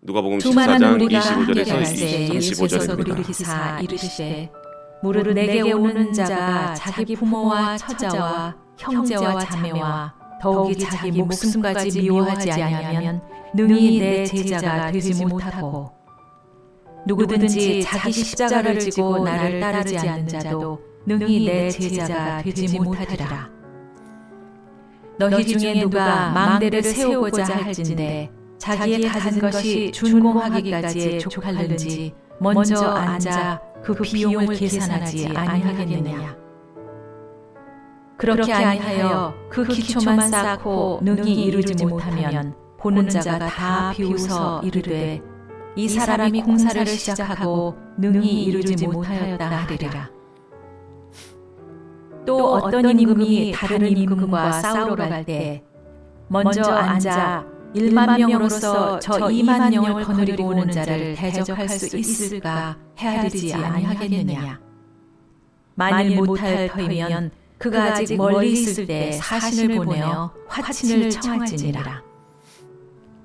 누가복음 두만한 14장 무리가 25절에서 함께 갈새 예수께서 35절입니다. 돌이키사 이르시되 무릇 내게 오는 자가 자기 부모와 처자와 형제와 자매와 더욱이 자기 목숨까지 미워하지 아니하면 능히 내 제자가 되지 못하고 누구든지 자기 십자가를 지고 나를 따르지 않는 자도 능히 내 제자가 되지 못하리라. 너희 중에 누가 망대를 세우고자 할진대 자기의 가진 것이 준공하기까지에 족할는지 먼저 앉아 그 비용을 계산하지 아니하겠느냐. 그렇게 아니하여 그 기초만 쌓고 능히 이루지 못하면 보는 자가 다 비웃어 이르되 이 사람이 공사를 시작하고 능히 이루지 못하였다 하리라. 또 어떤 임금이 다른 임금과 싸우러 갈 때 먼저 앉아 1만 명으로서 저 2만 명을 거느리고 오는 자를 대적할 수 있을까 헤아리지 아니하겠느냐. 만일 못할 터이면 그가 아직 멀리 있을 때 사신을 보내어 화친을 청할지니라.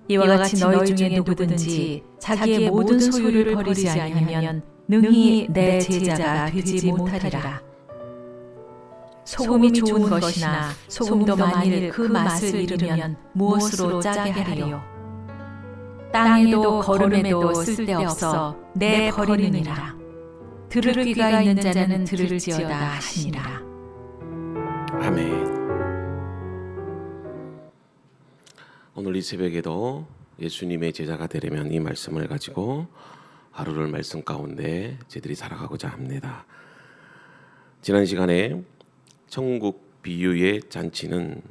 이와 같이 너희 중에 누구든지 자기의 모든 소유를 버리지 아니하면 능히 내 제자가 되지 못하리라. 소금이 좋은 것이나 소금도 만일 그 맛을 잃으면 무엇으로 짜게 하리요. 땅에도 거름에도 쓸데없어 내 버리느니라. 들을 귀가 있는 자는 들을지어다 하시니라. 아멘. 오늘 이 새벽에도 예수님의 제자가 되려면 이 말씀을 가지고 하루를 말씀 가운데 저희들이 살아가고자 합니다. 지난 시간에 천국 비유의 잔치는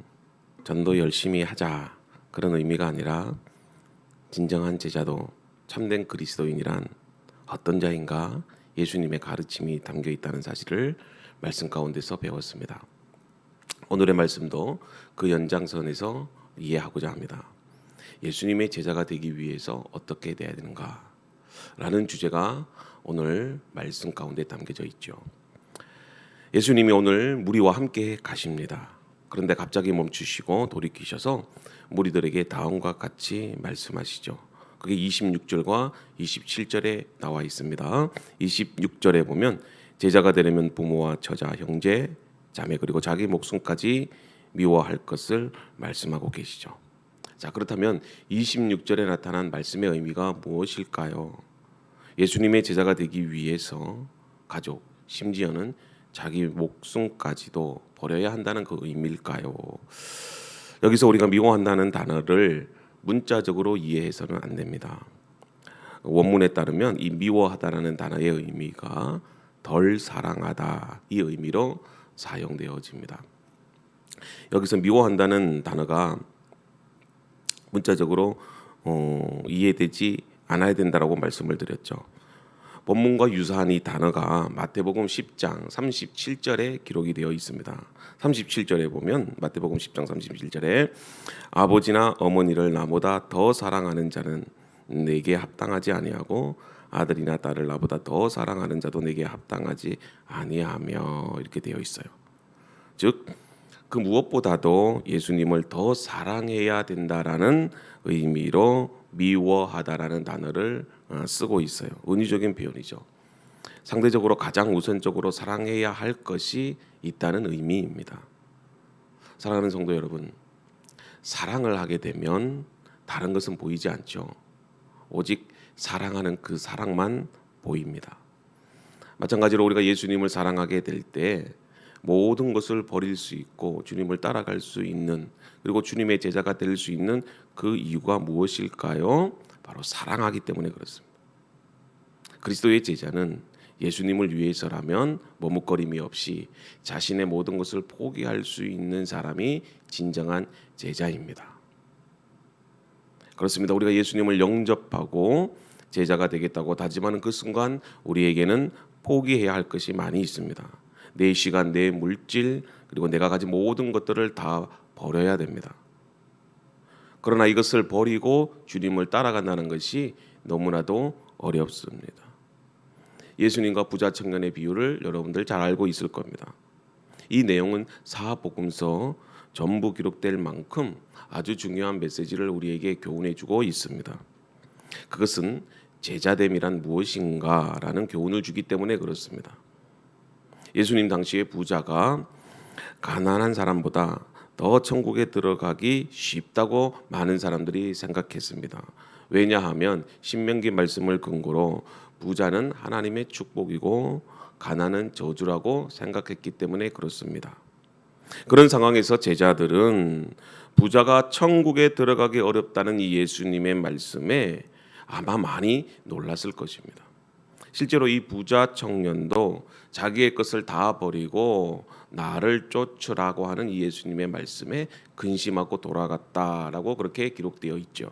전도 열심히 하자 그런 의미가 아니라 진정한 제자도 참된 그리스도인이란 어떤 자인가 예수님의 가르침이 담겨 있다는 사실을 말씀 가운데서 배웠습니다. 오늘의 말씀도 그 연장선에서 이해하고자 합니다. 예수님의 제자가 되기 위해서 어떻게 돼야 되는가 라는 주제가 오늘 말씀 가운데 담겨져 있죠. 예수님이 오늘 무리와 함께 가십니다. 그런데 갑자기 멈추시고 돌이키셔서 무리들에게 다음과 같이 말씀하시죠. 그게 26절과 27절에 나와 있습니다. 26절에 보면 제자가 되려면 부모와 처자, 형제, 자매 그리고 자기 목숨까지 미워할 것을 말씀하고 계시죠. 자, 그렇다면 26절에 나타난 말씀의 의미가 무엇일까요? 예수님의 제자가 되기 위해서 가족, 심지어는 자기 목숨까지도 버려야 한다는 그 의미일까요? 여기서 우리가 미워한다는 단어를 문자적으로 이해해서는 안 됩니다. 원문에 따르면 이 미워하다라는 단어의 의미가 덜 사랑하다 이 의미로 사용되어집니다. 여기서 미워한다는 단어가 문자적으로 이해되지 않아야 된다라고 말씀을 드렸죠. 본문과 유사한 이 단어가 마태복음 10장 37절에 기록이 되어 있습니다. 37절에 보면 마태복음 10장 37절에 아버지나 어머니를 나보다 더 사랑하는 자는 내게 합당하지 아니하고 아들이나 딸을 나보다 더 사랑하는 자도 내게 합당하지 아니하며 이렇게 되어 있어요. 즉 그 무엇보다도 예수님을 더 사랑해야 된다라는 의미로 미워하다라는 단어를 쓰고 있어요. 은유적인 표현이죠. 상대적으로 가장 우선적으로 사랑해야 할 것이 있다는 의미입니다. 사랑하는 성도 여러분, 사랑을 하게 되면 다른 것은 보이지 않죠. 오직 사랑하는 그 사랑만 보입니다. 마찬가지로 우리가 예수님을 사랑하게 될 때 모든 것을 버릴 수 있고 주님을 따라갈 수 있는 그리고 주님의 제자가 될 수 있는 그 이유가 무엇일까요? 바로 사랑하기 때문에 그렇습니다. 그리스도의 제자는 예수님을 위해서라면 머뭇거림이 없이 자신의 모든 것을 포기할 수 있는 사람이 진정한 제자입니다. 그렇습니다. 우리가 예수님을 영접하고 제자가 되겠다고 다짐하는 그 순간 우리에게는 포기해야 할 것이 많이 있습니다. 내 시간, 내 물질, 그리고 내가 가진 모든 것들을 다 버려야 됩니다. 그러나 이것을 버리고 주님을 따라간다는 것이 너무나도 어렵습니다. 예수님과 부자 청년의 비유를 여러분들 잘 알고 있을 겁니다. 이 내용은 사복음서 전부 기록될 만큼 아주 중요한 메시지를 우리에게 교훈해주고 있습니다. 그것은 제자됨이란 무엇인가라는 교훈을 주기 때문에 그렇습니다. 예수님 당시에 부자가 가난한 사람보다 더 천국에 들어가기 쉽다고 많은 사람들이 생각했습니다. 왜냐하면 신명기 말씀을 근거로 부자는 하나님의 축복이고 가난은 저주라고 생각했기 때문에 그렇습니다. 그런 상황에서 제자들은 부자가 천국에 들어가기 어렵다는 이 예수님의 말씀에 아마 많이 놀랐을 것입니다. 실제로 이 부자 청년도 자기의 것을 다 버리고 나를 쫓으라고 하는 이 예수님의 말씀에 근심하고 돌아갔다라고 그렇게 기록되어 있죠.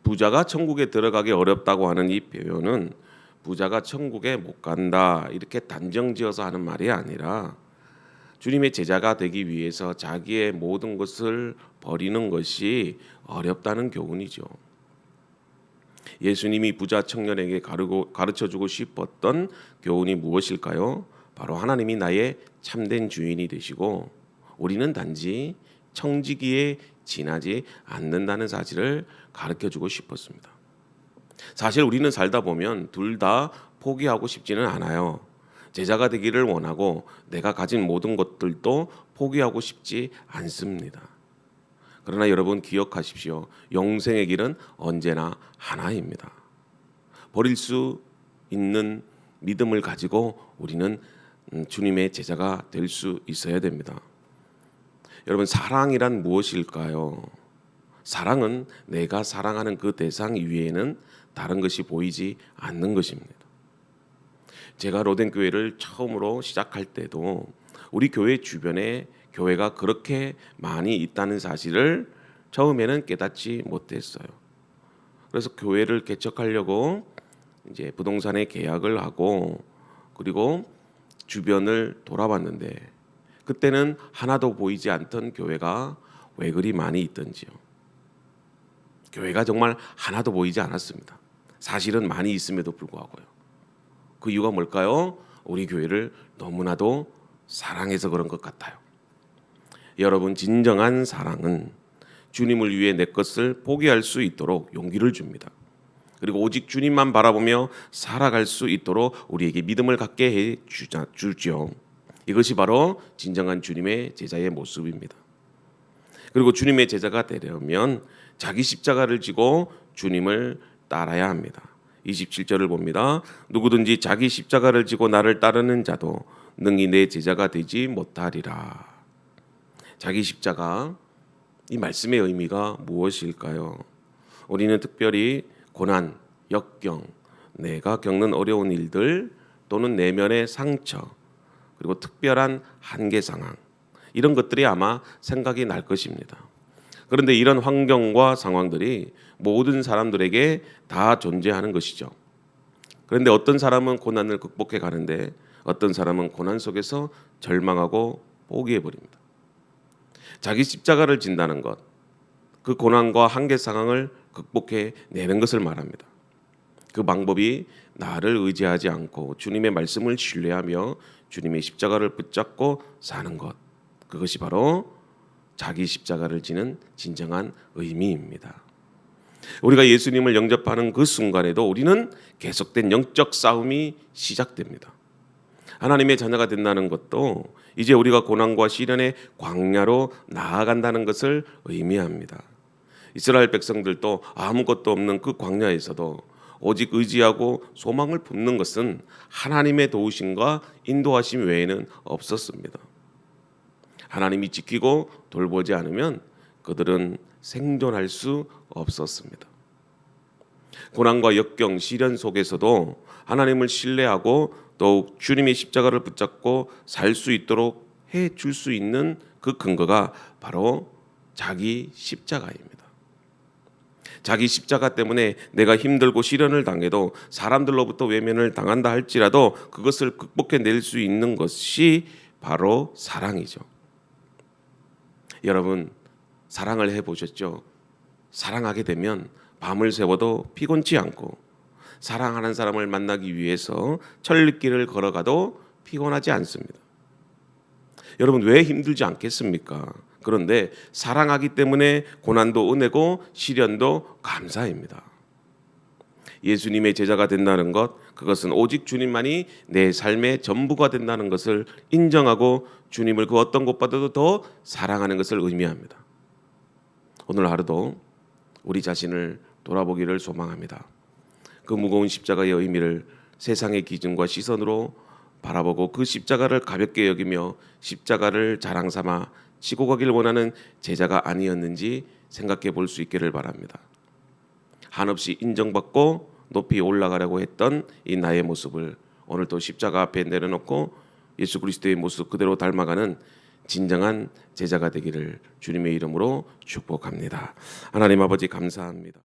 부자가 천국에 들어가기 어렵다고 하는 이 표현은 부자가 천국에 못 간다 이렇게 단정지어서 하는 말이 아니라 주님의 제자가 되기 위해서 자기의 모든 것을 버리는 것이 어렵다는 교훈이죠. 예수님이 부자 청년에게 가르쳐주고 싶었던 교훈이 무엇일까요? 바로 하나님이 나의 참된 주인이 되시고 우리는 단지 청지기에 지나지 않는다는 사실을 가르쳐주고 싶었습니다. 사실 우리는 살다 보면 둘 다 포기하고 싶지는 않아요. 제자가 되기를 원하고 내가 가진 모든 것들도 포기하고 싶지 않습니다. 그러나 여러분 기억하십시오. 영생의 길은 언제나 하나입니다. 버릴 수 있는 믿음을 가지고 우리는 주님의 제자가 될 수 있어야 됩니다. 여러분 사랑이란 무엇일까요? 사랑은 내가 사랑하는 그 대상 이외에는 다른 것이 보이지 않는 것입니다. 제가 로덴교회를 처음으로 시작할 때도 우리 교회 주변에 교회가 그렇게 많이 있다는 사실을 처음에는 깨닫지 못했어요. 그래서 교회를 개척하려고 이제 부동산에 계약을 하고 그리고 주변을 돌아봤는데 그때는 하나도 보이지 않던 교회가 왜 그리 많이 있던지요. 교회가 정말 하나도 보이지 않았습니다. 사실은 많이 있음에도 불구하고요. 그 이유가 뭘까요? 우리 교회를 너무나도 사랑해서 그런 것 같아요. 여러분 진정한 사랑은 주님을 위해 내 것을 포기할 수 있도록 용기를 줍니다. 그리고 오직 주님만 바라보며 살아갈 수 있도록 우리에게 믿음을 갖게 해 주죠. 이것이 바로 진정한 주님의 제자의 모습입니다. 그리고 주님의 제자가 되려면 자기 십자가를 지고 주님을 따라야 합니다. 27절을 봅니다. 누구든지 자기 십자가를 지고 나를 따르는 자도 능히 내 제자가 되지 못하리라. 자기 십자가, 이 말씀의 의미가 무엇일까요? 우리는 특별히 고난, 역경, 내가 겪는 어려운 일들 또는 내면의 상처 그리고 특별한 한계 상황 이런 것들이 아마 생각이 날 것입니다. 그런데 이런 환경과 상황들이 모든 사람들에게 다 존재하는 것이죠. 그런데 어떤 사람은 고난을 극복해 가는데 어떤 사람은 고난 속에서 절망하고 포기해 버립니다. 자기 십자가를 진다는 것, 그 고난과 한계 상황을 극복해 내는 것을 말합니다. 그 방법이 나를 의지하지 않고 주님의 말씀을 신뢰하며 주님의 십자가를 붙잡고 사는 것, 그것이 바로 자기 십자가를 지는 진정한 의미입니다. 우리가 예수님을 영접하는 그 순간에도 우리는 계속된 영적 싸움이 시작됩니다. 하나님의 자녀가 된다는 것도 이제 우리가 고난과 시련의 광야로 나아간다는 것을 의미합니다. 이스라엘 백성들도 아무것도 없는 그 광야에서도 오직 의지하고 소망을 품는 것은 하나님의 도우심과 인도하심 외에는 없었습니다. 하나님이 지키고 돌보지 않으면 그들은 생존할 수 없었습니다. 고난과 역경, 시련 속에서도 하나님을 신뢰하고 더욱 주님의 십자가를 붙잡고 살 수 있도록 해줄 수 있는 그 근거가 바로 자기 십자가입니다. 자기 십자가 때문에 내가 힘들고 시련을 당해도 사람들로부터 외면을 당한다 할지라도 그것을 극복해낼 수 있는 것이 바로 사랑이죠. 여러분 사랑을 해보셨죠? 사랑하게 되면 밤을 새워도 피곤치 않고 사랑하는 사람을 만나기 위해서 천리길을 걸어가도 피곤하지 않습니다. 여러분 왜 힘들지 않겠습니까? 그런데 사랑하기 때문에 고난도 은혜고 시련도 감사입니다. 예수님의 제자가 된다는 것, 그것은 오직 주님만이 내 삶의 전부가 된다는 것을 인정하고 주님을 그 어떤 것보다도 더 사랑하는 것을 의미합니다. 오늘 하루도 우리 자신을 돌아보기를 소망합니다. 그 무거운 십자가의 의미를 세상의 기준과 시선으로 바라보고 그 십자가를 가볍게 여기며 십자가를 자랑 삼아 지고 가길 원하는 제자가 아니었는지 생각해 볼 수 있기를 바랍니다. 한없이 인정받고 높이 올라가려고 했던 이 나의 모습을 오늘 또 십자가 앞에 내려놓고 예수 그리스도의 모습 그대로 닮아가는 진정한 제자가 되기를 주님의 이름으로 축복합니다. 하나님 아버지 감사합니다.